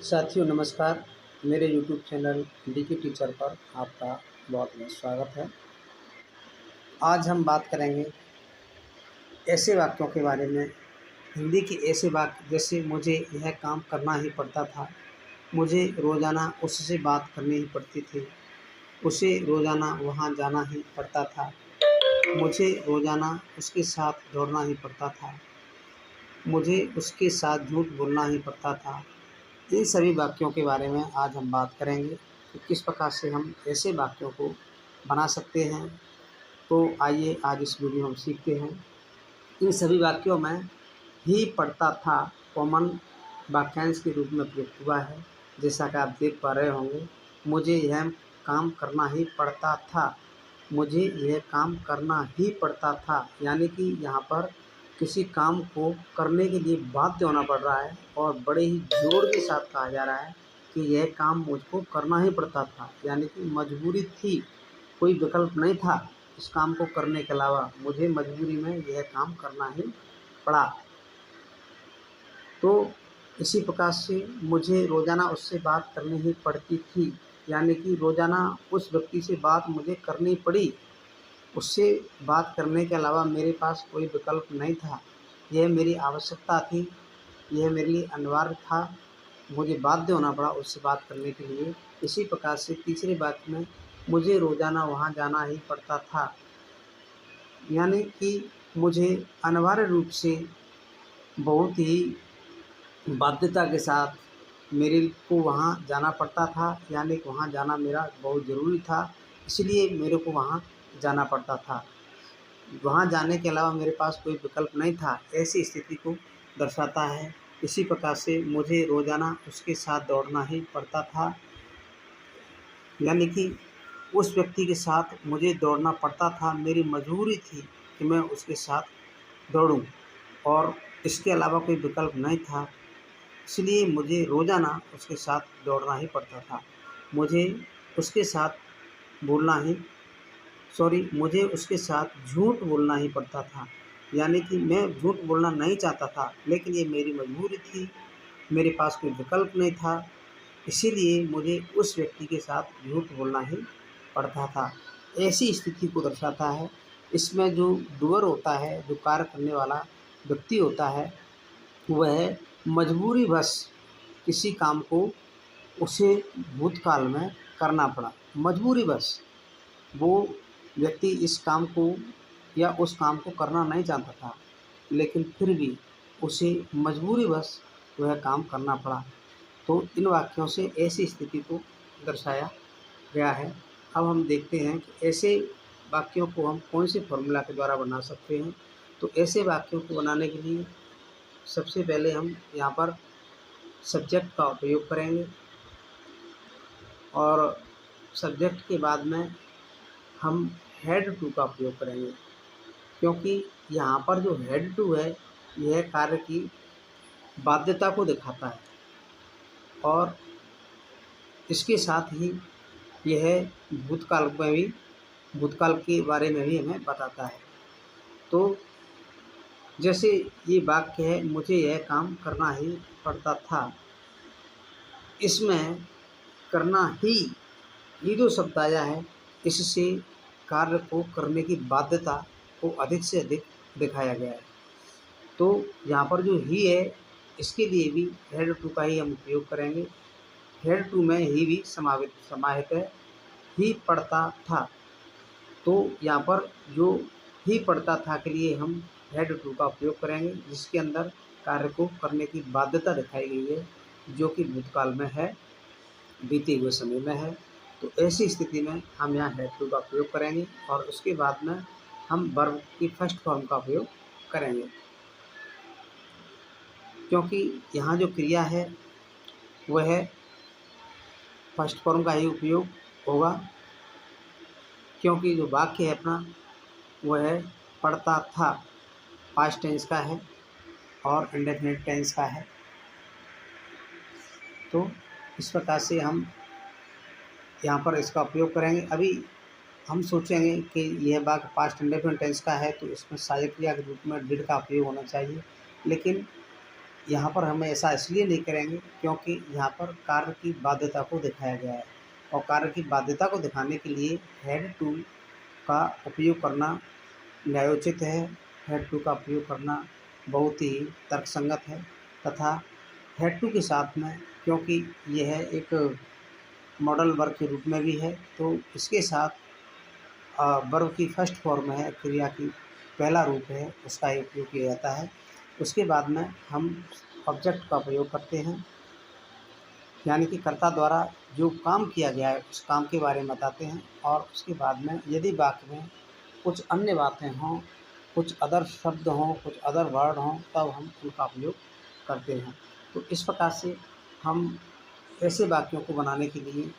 साथियों नमस्कार। मेरे यूट्यूब चैनल डीके टीचर पर आपका बहुत बहुत स्वागत है। आज हम बात करेंगे ऐसे वाक्यों के बारे में, हिंदी के ऐसे वाक्य जैसे मुझे यह काम करना ही पड़ता था, मुझे रोज़ाना उससे बात करनी ही पड़ती थी, उसे रोज़ाना वहाँ जाना ही पड़ता था, मुझे रोज़ाना उसके साथ दौड़ना ही पड़ता था, मुझे उसके साथ झूठ बोलना ही पड़ता था। इन सभी वाक्यों के बारे में आज हम बात करेंगे कि किस प्रकार से हम ऐसे वाक्यों को बना सकते हैं। तो आइए आज इस वीडियो में हम सीखते हैं। इन सभी वाक्यों में ही पढ़ता था कॉमन वाक्यांश के रूप में प्रयुक्त हुआ है। जैसा कि आप देख पा रहे होंगे, मुझे यह काम करना ही पड़ता था, मुझे यह काम करना ही पड़ता था, यानी कि यहाँ पर किसी काम को करने के लिए बाध्य होना पड़ रहा है और बड़े ही जोर के साथ कहा जा रहा है कि यह काम मुझको करना ही पड़ता था, यानी कि मजबूरी थी, कोई विकल्प नहीं था इस काम को करने के अलावा, मुझे मजबूरी में यह काम करना ही पड़ा। तो इसी प्रकार से मुझे रोज़ाना उससे बात करनी ही पड़ती थी, यानी कि रोज़ाना उस व्यक्ति से बात मुझे करनी पड़ी, उससे बात करने के अलावा मेरे पास कोई विकल्प नहीं था, यह मेरी आवश्यकता थी, यह मेरे लिए अनिवार्य था, मुझे बाध्य होना पड़ा उससे बात करने के लिए। इसी प्रकार से तीसरे वाक्य में मुझे रोज़ाना वहाँ जाना ही पड़ता था, यानी कि मुझे अनिवार्य रूप से बहुत ही बाध्यता के साथ मेरे को वहाँ जाना पड़ता था, यानी कि वहाँ जाना मेरा बहुत ज़रूरी था, इसलिए मेरे को वहाँ जाना पड़ता था। वहाँ जाने के अलावा मेरे पास कोई विकल्प नहीं था, ऐसी स्थिति को दर्शाता है। इसी प्रकार से मुझे रोज़ाना उसके साथ दौड़ना ही पड़ता था, यानी कि उस व्यक्ति के साथ मुझे दौड़ना पड़ता था, मेरी मजबूरी थी कि मैं उसके साथ दौड़ूं और इसके अलावा कोई विकल्प नहीं था, इसलिए मुझे रोज़ाना उसके साथ दौड़ना ही पड़ता था। मुझे उसके साथ बोलना ही मुझे उसके साथ झूठ बोलना ही पड़ता था, यानी कि मैं झूठ बोलना नहीं चाहता था, लेकिन ये मेरी मजबूरी थी, मेरे पास कोई विकल्प नहीं था, इसीलिए मुझे उस व्यक्ति के साथ झूठ बोलना ही पड़ता था। ऐसी स्थिति को दर्शाता है। इसमें जो डूअर होता है, जो कार्य करने वाला व्यक्ति होता है, वह मजबूरीवश किसी काम को उसे भूतकाल में करना पड़ा। मजबूरीवश वो व्यक्ति इस काम को या उस काम को करना नहीं चाहता था, लेकिन फिर भी उसे मजबूरीवश वह काम करना पड़ा। तो इन वाक्यों से ऐसी स्थिति को दर्शाया गया है। अब हम देखते हैं कि ऐसे वाक्यों को हम कौन से फॉर्मूला के द्वारा बना सकते हैं। तो ऐसे वाक्यों को बनाने के लिए सबसे पहले हम यहाँ पर सब्जेक्ट का उपयोग करेंगे और सब्जेक्ट के बाद में हम हेड टू का उपयोग करेंगे, क्योंकि यहाँ पर जो हेड टू है यह कार्य की बाध्यता को दिखाता है और इसके साथ ही यह भूतकाल के बारे में भी हमें बताता है। तो जैसे ये वाक्य है, मुझे यह काम करना ही पड़ता था, इसमें करना ही, ये जो शब्द आया है, इससे कार्य को करने की बाध्यता को अधिक से अधिक दिखाया गया है। तो यहाँ पर जो ही है, इसके लिए भी हेड टू का ही हम उपयोग करेंगे। हेड टू में ही भी समाहित है, ही पढ़ता था। तो यहाँ पर जो ही पढ़ता था के लिए हम हेड टू का उपयोग करेंगे, जिसके अंदर कार्य को करने की बाध्यता दिखाई गई है, जो कि भूतकाल में है, बीते हुए समय में है। तो ऐसी स्थिति में हम यहाँ हेड टू का उपयोग करेंगे और उसके बाद में हम वर्ब की फर्स्ट फॉर्म का उपयोग करेंगे, क्योंकि यहाँ जो क्रिया है वह फर्स्ट फॉर्म का ही उपयोग होगा, क्योंकि जो वाक्य है अपना वह पढ़ता था, पास्ट टेंस का है और इंडेफिनिट टेंस का है। तो इस प्रकार से हम यहाँ पर इसका उपयोग करेंगे। अभी हम सोचेंगे कि यह वाक्य पास्ट इंडेफिनिट टेंस का है, तो इसमें सहायक क्रिया के रूप में डिड का उपयोग होना चाहिए, लेकिन यहाँ पर हम ऐसा इसलिए नहीं करेंगे क्योंकि यहाँ पर कार्य की बाध्यता को दिखाया गया है, और कार्य की बाध्यता को दिखाने के लिए हेड टू का उपयोग करना न्यायोचित है। हेड टू का उपयोग करना बहुत ही तर्कसंगत है, तथा हेड टू के साथ में, क्योंकि यह एक मॉडल वर्ब के रूप में भी है, तो इसके साथ वर्ब की फर्स्ट फॉर्म है, क्रिया की पहला रूप है, उसका ही उपयोग किया जाता है। उसके बाद में हम ऑब्जेक्ट का प्रयोग करते हैं, यानी कि कर्ता द्वारा जो काम किया गया है उस काम के बारे में बताते हैं, और उसके बाद में यदि वाक्य में कुछ अन्य बातें हों, कुछ अदर शब्द हों, कुछ अदर वर्ड हों, तब हम उनका उपयोग करते हैं। तो इस प्रकार से हम ऐसे वाक्यों को बनाने के लिए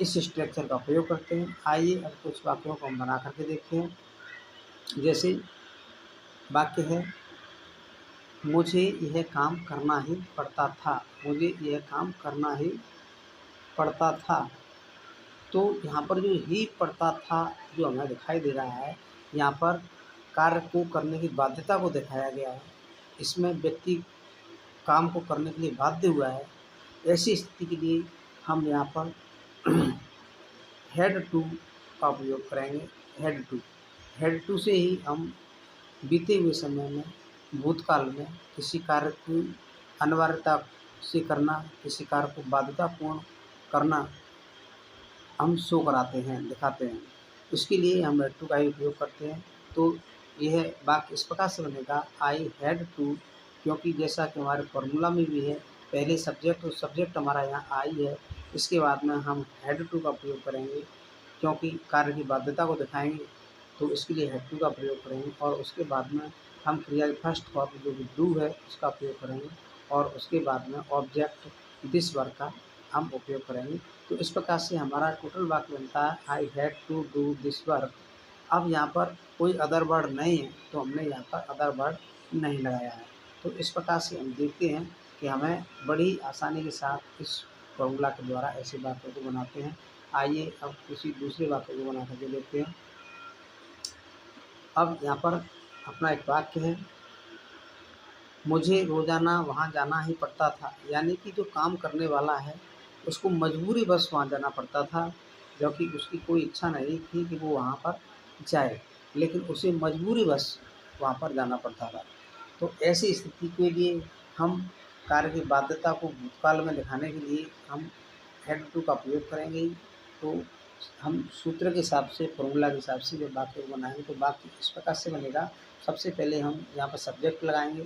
इस स्ट्रक्चर का प्रयोग करते हैं। आइए अब कुछ वाक्यों को हम बना करके देखते हैं। जैसे वाक्य है, मुझे यह काम करना ही पड़ता था। मुझे यह काम करना ही पड़ता था। तो यहाँ पर जो ही पड़ता था जो हमें दिखाई दे रहा है, यहाँ पर कार्य को करने की बाध्यता को दिखाया गया है। इसमें व्यक्ति काम को करने के लिए बाध्य हुआ है। ऐसी स्थिति के लिए हम यहाँ पर हेड टू का उपयोग करेंगे। हेड टू से ही हम बीते हुए समय में, भूतकाल में किसी कार्य की अनिवार्यता से करना, किसी कार्य को बाध्यतापूर्ण करना हम शो कराते हैं, दिखाते हैं। इसके लिए हम हेड टू का ही उपयोग करते हैं। तो यह वाक्य इस प्रकार से बनेगा, आई हैड टू, क्योंकि जैसा कि हमारे फॉर्मूला में भी है, पहले सब्जेक्ट और सब्जेक्ट हमारा यहाँ आई है, इसके बाद में हम हैड टू का प्रयोग करेंगे, क्योंकि कार्य की बाध्यता को दिखाएंगे, तो इसके लिए हैड टू का प्रयोग करेंगे। और उसके बाद में हम क्रिया की फर्स्ट फॉर्म जो कि डू है उसका प्रयोग करेंगे, और उसके बाद में ऑब्जेक्ट दिस वर्ग का हम उपयोग करेंगे। तो इस प्रकार से हमारा टोटल वाक्य बनता है, I had to do this work. अब यहाँ पर कोई अदर वर्ड नहीं है, तो हमने यहाँ पर अदर वर्ड नहीं लगाया है। तो इस प्रकार से हम देखते हैं कि हमें बड़ी आसानी के साथ इस फॉर्मूला के द्वारा ऐसे वाक्यों को बनाते हैं। आइए अब किसी दूसरे वाक्य को बना करके देखते हैं। अब यहाँ पर अपना एक वाक्य है, मुझे रोज़ाना वहाँ जाना ही पड़ता था। यानी कि जो काम करने वाला है उसको मजबूरीवश वहाँ जाना पड़ता था, जबकि उसकी कोई इच्छा नहीं थी कि वो वहाँ पर जाए, लेकिन उसे मजबूरीवश वहाँ पर जाना पड़ता था। तो ऐसी स्थिति के लिए हम कार्य की बाध्यता को भूतकाल में दिखाने के लिए हम हेड टू का प्रयोग करेंगे। तो हम सूत्र के हिसाब से, फॉर्मूला के हिसाब से जब वाक्य को बनाएंगे तो वाक्य इस प्रकार से बनेगा। सबसे पहले हम यहाँ पर सब्जेक्ट लगाएंगे,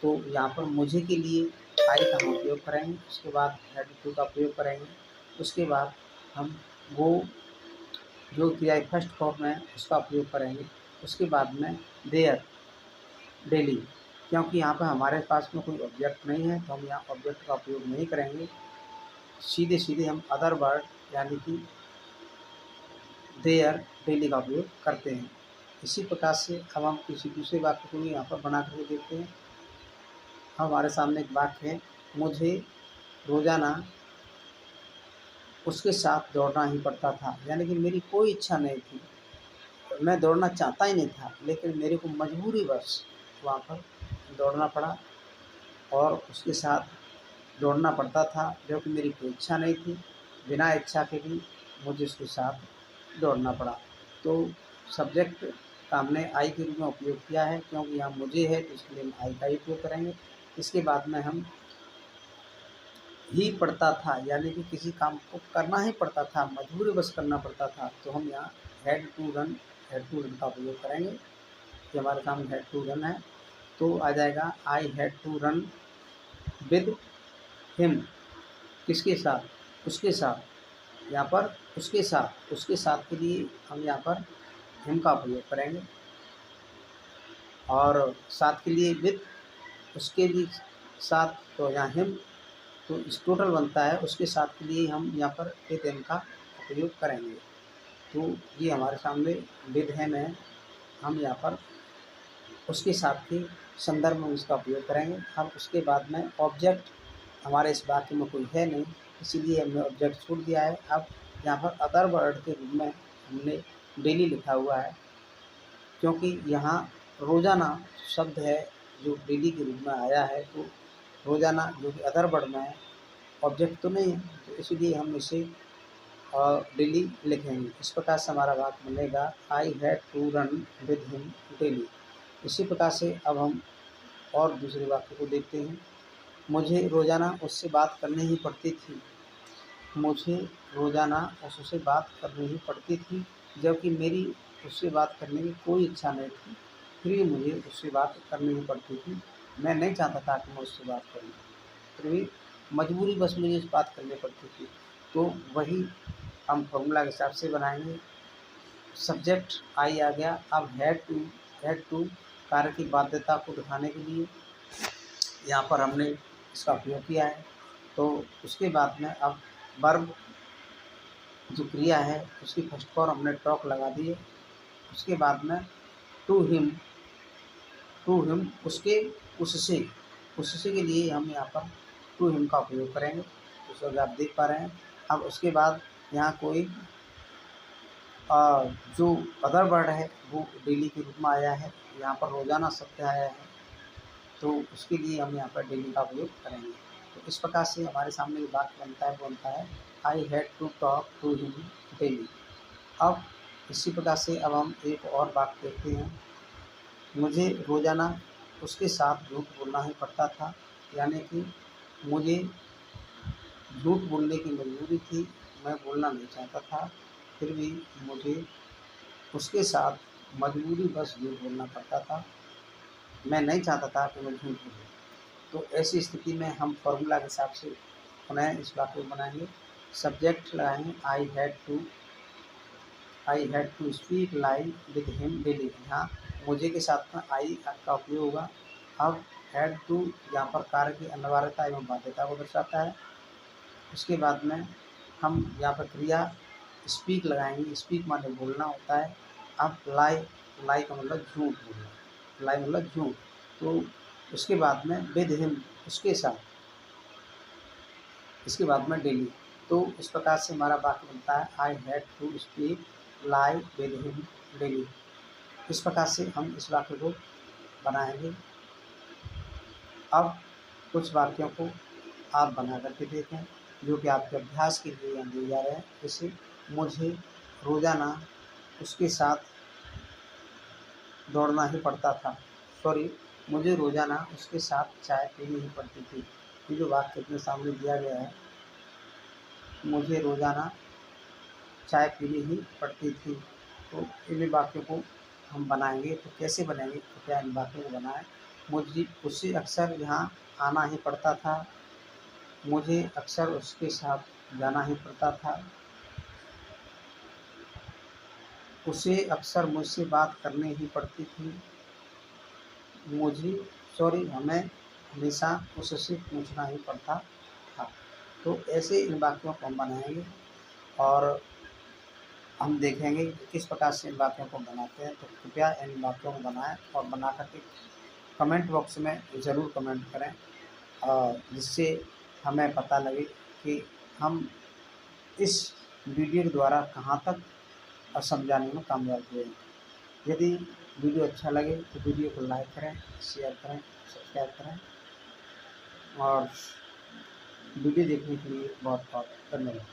तो यहाँ पर मुझे के लिए आई का हम उपयोग करेंगे। उसके बाद हेड टू का प्रयोग करेंगे। उसके बाद हम वो जो क्रिया फर्स्ट फॉर्म है उसका उपयोग करेंगे। उसके बाद में देयर, डेली, क्योंकि यहाँ पर हमारे पास में कोई ऑब्जेक्ट नहीं है, तो हम यहाँ ऑब्जेक्ट का उपयोग नहीं करेंगे। सीधे सीधे हम अदर वर्ड यानी कि देयर, डेली का उपयोग करते हैं। इसी प्रकार से अब हम किसी दूसरे वाक्य को भी यहाँ पर बना करके देखते हैं। हमारे सामने एक वाक्य है, मुझे रोज़ाना उसके साथ दौड़ना ही पड़ता था। यानी कि मेरी कोई इच्छा नहीं थी, मैं दौड़ना चाहता ही नहीं था, लेकिन मेरे को मजबूरीवश वहाँ पर दौड़ना पड़ा, और उसके साथ दौड़ना पड़ता था, जो कि मेरी कोई इच्छा नहीं थी। बिना इच्छा के भी मुझे उसके साथ दौड़ना पड़ा। तो सब्जेक्ट का हमने आई के रूप में उपयोग किया है, क्योंकि यहाँ मुझे है तो इसके लिए हम आई का ही उपयोग करेंगे। इसके बाद में हम ही पड़ता था, यानी कि किसी काम को करना ही पड़ता था, मजबूरीवश करना पड़ता था, तो हम यहाँ हैड टू रन का उपयोग करेंगे। ये हमारे सामने हैड टू रन है, तो आ जाएगा I had to run with him. किसके साथ? उसके साथ। यहाँ पर उसके साथ के लिए हम यहाँ पर हिम का उपयोग करेंगे, और साथ के लिए विद, उसके भी साथ, तो यहाँ हिम, तो इस टोटल बनता है उसके साथ के लिए हम यहाँ पर विद हिम का उपयोग करेंगे। तो ये हमारे सामने विद हिम है, हम यहाँ पर उसके साथ के संदर्भ में उसका उपयोग करेंगे। अब उसके बाद में ऑब्जेक्ट हमारे इस वाक्य में कोई है नहीं, इसीलिए हमने ऑब्जेक्ट छोड़ दिया है। अब यहाँ पर अदर वर्ड के रूप में हमने डेली लिखा हुआ है, क्योंकि यहाँ रोज़ाना शब्द है जो डेली के रूप में आया है, तो रोज़ाना जो कि अदर वर्ड में है, ऑब्जेक्ट तो नहीं है, तो इसलिए हम इसे डेली लिखेंगे। इस प्रकार से हमारा वाक्य बनेगा, I had to run with him daily. इसी प्रकार से अब हम और दूसरे वाक्य को देखते हैं। मुझे रोज़ाना उससे बात करनी ही पड़ती थी। मुझे रोज़ाना उससे बात करनी ही पड़ती थी, जबकि मेरी उससे बात करने की कोई इच्छा नहीं थी, फिर भी मुझे उससे बात करनी ही पड़ती थी। मैं नहीं चाहता था कि मैं उससे बात करूँ, फिर भी मजबूरीवश मुझे उससे बात करनी पड़ती थी। तो वही हम फॉर्मूला के हिसाब से बनाएंगे। सब्जेक्ट आई आ गया। अब हैड टू कार्य की बाध्यता को दिखाने के लिए यहाँ पर हमने इसका उपयोग किया है। तो उसके बाद में अब वर्ब जो क्रिया है उसकी फर्स्ट फॉर्म हमने टॉक लगा दिए। उसके बाद में टू हिम, उसके, उससे के लिए हम यहाँ पर टू हिम का उपयोग करेंगे। उस वक्त आप देख पा रहे हैं। अब उसके बाद यहाँ कोई जो अदर वर्ड है वो डेली के रूप में आया है, यहाँ पर रोज़ाना शब्द आया है, तो उसके लिए हम यहाँ पर डेली का उपयोग करेंगे। तो इस प्रकार से हमारे सामने जो वाक्य बनता है I had to talk to him daily. अब इसी प्रकार से अब हम एक और वाक्य देखते हैं। मुझे रोज़ाना उसके साथ झूठ बोलना ही पड़ता था, यानी कि मुझे झूठ बोलने की मजबूरी थी, मैं बोलना नहीं चाहता था, फिर भी मुझे उसके साथ मजबूरीवश झूठ बोलना पड़ता था। मैं नहीं चाहता था कि मैं झूठ बोलूँ। तो ऐसी स्थिति में हम फॉर्मूला के हिसाब से पुनः इस वाक्य को बनाएंगे। सब्जेक्ट लगाएंगे I had to speak lie with him daily. यहाँ मुझे के साथ में आई का उपयोग होगा। अब हैड टू यहाँ पर कार्य की अनिवार्यता एवं बाध्यता को दर्शाता है। उसके बाद में हम यहाँ पर क्रिया स्पीक लगाएंगे। स्पीक माने बोलना होता है। अब लाई का मतलब झूठ बोलना, लाई मतलब झूठ। तो उसके बाद में विद हिम उसके साथ, इसके बाद में डेली। तो इस प्रकार से हमारा वाक्य बनता है I had to speak lie with him daily. इस प्रकार से हम इस वाक्य को बनाएंगे। अब कुछ वाक्यों को आप बना करके देखें जो कि आपके अभ्यास के लिए हम दिए जा रहे हैं। जैसे मुझे रोज़ाना उसके साथ दौड़ना ही पड़ता था, मुझे रोज़ाना उसके साथ चाय पीनी ही पड़ती थी। ये जो वाक्य अपने सामने दिया गया है, मुझे रोज़ाना चाय पीनी ही पड़ती थी, तो इन वाक्यों को हम बनाएंगे। तो कैसे बनेंगे, तो क्या इन वाक्यों को बनाएं। मुझे उससे अक्सर यहाँ आना ही पड़ता था, मुझे अक्सर उसके साथ जाना ही पड़ता था, उसे अक्सर मुझसे बात करनी ही पड़ती थी, हमें हमेशा उससे पूछना ही पड़ता था। तो ऐसे इन वाक्यों को हम बनाएंगे और हम देखेंगे कि किस प्रकार से इन वाक्यों को बनाते हैं। तो कृपया इन वाक्यों को बनाएं और बना करके कमेंट बॉक्स में ज़रूर कमेंट करें, जिससे हमें पता लगे कि हम इस वीडियो के द्वारा कहाँ तक समझाने में कामयाब हुए। यदि वीडियो अच्छा लगे तो वीडियो को लाइक करें, शेयर करें, सब्सक्राइब करें और वीडियो देखने के लिए बहुत बहुत धन्यवाद।